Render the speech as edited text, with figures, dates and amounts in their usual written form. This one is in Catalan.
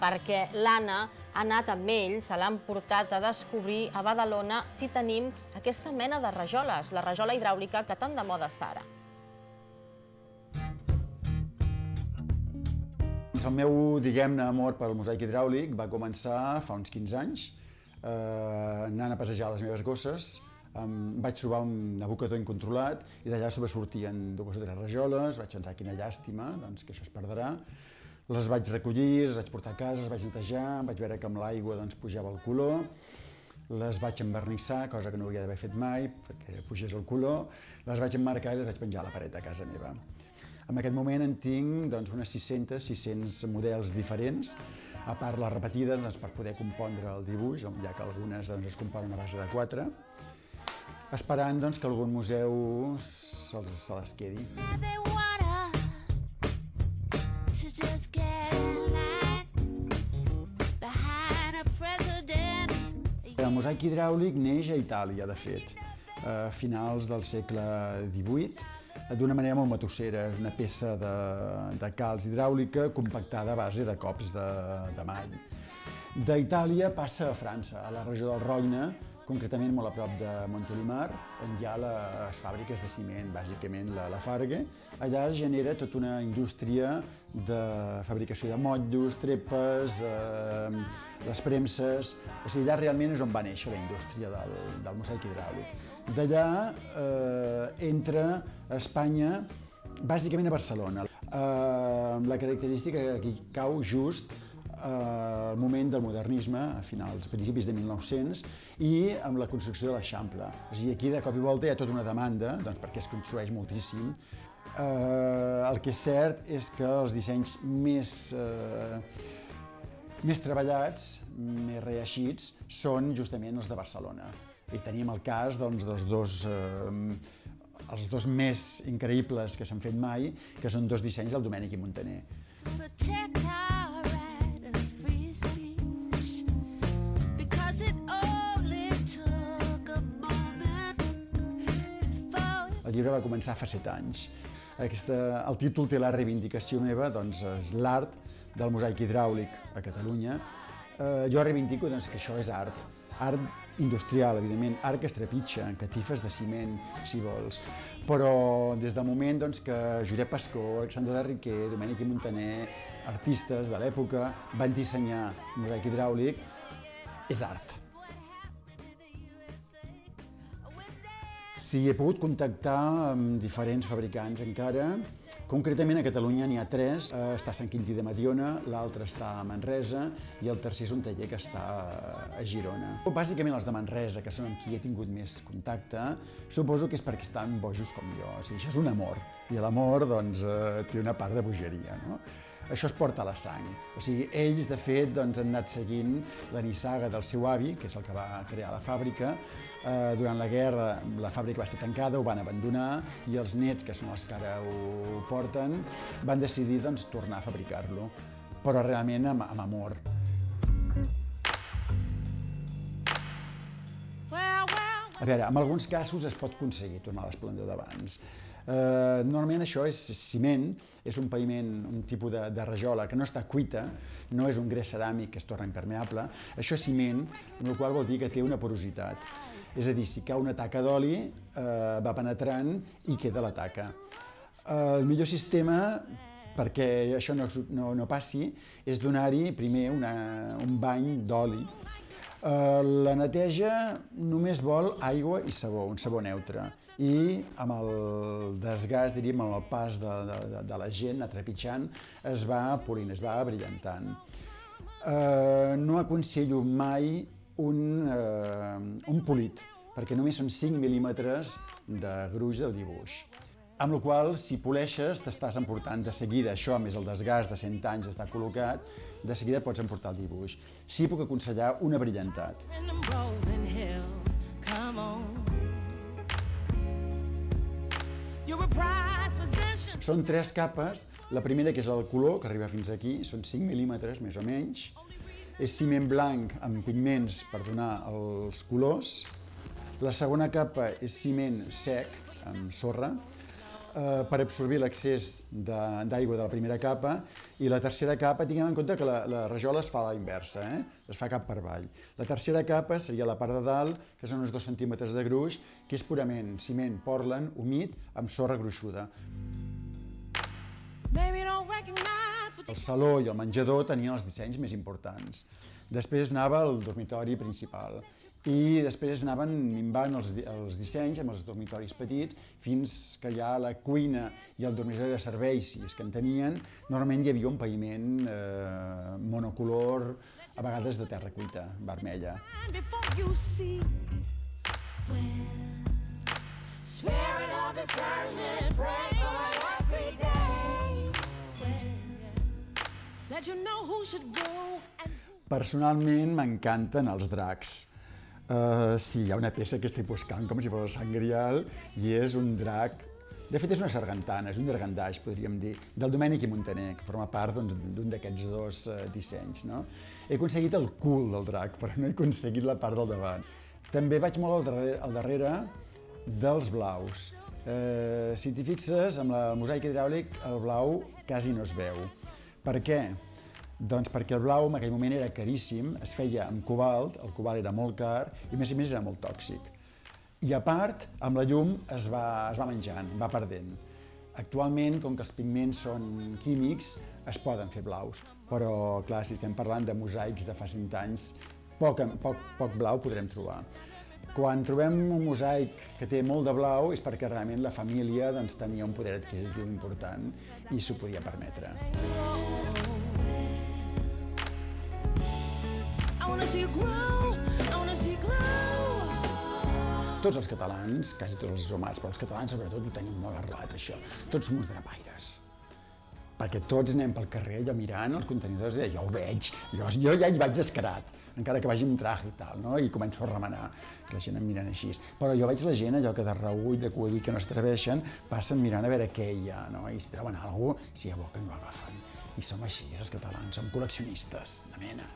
perquè l'Anna ha anat amb ell, se l'han portat a descobrir a Badalona si tenim aquesta mena de rajoles, la rajola hidràulica que tan de moda està ara. El meu, diguem-ne, amor pel mosaic hidràulic va començar fa uns 15 anys, anant a passejar les meves gosses. Vaig trobar un abocador incontrolat i d'allà sobresortien 2 o 3 rajoles. Vaig pensar, quina llàstima, doncs, que això es perdrà. Les vaig recollir, les vaig portar a casa, les vaig netejar, vaig veure que amb l'aigua pujava el color. Les vaig envernissar, cosa que no hauria d'haver fet mai, perquè pugés el color. Les vaig emmarcar i les vaig penjar a la paret a casa meva. En aquest moment en tinc unes 600 models diferents, a part les repetides per poder compondre el dibuix, ja que algunes es componen a base de 4, esperant que algun museu se les quedi. El mosaic hidràulic neix a Itàlia, de fet, a finals del segle XVIII, d'una manera molt matossera. És una peça de calç hidràulica compactada a base de cops de mall. D'Itàlia passa a França, a la regió del Roine, concretament molt a prop de Montélimar, on hi ha les fàbriques de ciment, bàsicament la Lafargue. Allà es genera tota una indústria de fabricació de motllos, trepes, les premses. O sigui, allà realment és on va néixer la indústria del mosaic hidràulic. D'allà entra a Espanya, bàsicament a Barcelona. La característica que aquí cau just al moment del modernisme, a principis de 1900, i amb la construcció de l'Eixample. O sigui, aquí de cop i volta hi ha tota una demanda, perquè es construeix moltíssim. El que és cert és que els dissenys més treballats, més reeixits, són justament els de Barcelona. I tenim el cas dels dos més increïbles que s'han fet mai, que són 2 dissenys del Domènech i Muntaner. El llibre va començar fa 7 anys. El títol té la reivindicació meva, és l'art del mosaic hidràulic a Catalunya. Jo reivindico que això és art. Art industrial, evidentment, art que es trepitja, en catifes de ciment, si vols. Però des del moment que Josep Pascó, Alexandre de Riquer, Domènech i Muntaner, artistes de l'època, van dissenyar mosaic hidràulic, és art. Sí, he pogut contactar amb diferents fabricants encara. Concretament a Catalunya n'hi ha 3, està a Sant Quintí de Mediona, l'altre està a Manresa i el tercer és un taller que està a Girona. Bàsicament els de Manresa, que són amb qui he tingut més contacte, suposo que és perquè estan bojos com jo. O sigui, això és un amor, i l'amor té una part de bogeria, no? Això es porta a la sang. O sigui, ells, de fet, han anat seguint la nissaga del seu avi, que és el que va crear la fàbrica. Durant la guerra la fàbrica va estar tancada, ho van abandonar, i els nets, que són els que ara ho porten, van decidir tornar a fabricar-lo, però realment amb amor. A veure, en alguns casos es pot aconseguir tornar a l'esplendor d'abans. Normalment això és ciment, és un paviment, un tipus de rajola que no està cuita, no és un gres ceràmic que es torna impermeable. Això és ciment, amb la qual vol dir que té una porositat. És a dir, si cau una taca d'oli, va penetrant i queda la taca. El millor sistema perquè això no passi és donar-hi primer un bany d'oli. La neteja només vol aigua i sabó, un sabó neutre. I amb el desgast, diríem, amb el pas de la gent trepitjant, es va polint, es va brillantant. No aconsello mai un polit, perquè només són 5 mil·límetres de gruix del dibuix. Amb la qual cosa, si poleixes, t'estàs emportant de seguida, això més el desgast de 100 anys d'estar col·locat, de seguida pots emportar el dibuix. Sí puc aconsellar una brillantat. Són 3 capes. La primera, que és el color, que arriba fins aquí, són 5 mil·límetres, més o menys. És ciment blanc amb pigments per donar els colors. La segona capa és ciment sec, amb sorra. per absorbir l'excés d'aigua de la primera capa, i la tercera capa, tinguem en compte que la rajola es fa a la inversa, es fa cap per avall. La tercera capa seria la part de dalt, que són uns 2 centímetres de gruix, que és purament ciment Portland humit amb sorra gruixuda. El saló i el menjador tenien els dissenys més importants. Després anava el dormitori principal. I després anaven minvant els dissenys amb els dormitoris petits fins que ja la cuina i el dormitori de serveis, si és que en tenien, normalment hi havia un paviment monocolor, a vegades de terra cuita, vermella. Personalment m'encanten els dracs. Sí, hi ha una peça que estic buscant com si fos el Sant Grial i és un drac, de fet és una sargantana, és un dragandaix, podríem dir, del Domènec i Montaner, que forma part d'un d'aquests dos dissenys. He aconseguit el cul del drac, però no he aconseguit la part del davant. També vaig molt al darrere dels blaus. Si t'hi fixes, amb el mosaic hidràulic el blau quasi no es veu. Per què? Doncs perquè el blau en aquell moment era caríssim, es feia amb cobalt, el cobalt era molt car i a més era molt tòxic. I a part, amb la llum es va menjant, va perdent. Actualment, com que els pigments són químics, es poden fer blaus, però clar, si estem parlant de mosaics de fa 100 anys, poc blau podrem trobar. Quan trobem un mosaic que té molt de blau és perquè realment la família tenia un poder adquisitiu important i s'ho podia permetre. Tots els catalans, quasi tots els humans, però els catalans sobretot ho tenim molt arrelat, això. Tots som uns drapaires. Perquè tots anem pel carrer allò mirant els contenidors i jo ho veig, jo ja hi vaig descarat, encara que vagi amb traje i tal, i començo a remenar, que la gent em miren així. Però jo veig la gent, allò que de reüll, de cua d'ull, que no s'atreveixen, passen mirant a veure què hi ha, i si troben alguna cosa, si hi ha bo que no ho agafen. I som així, els catalans, som col·leccionistes, de mena.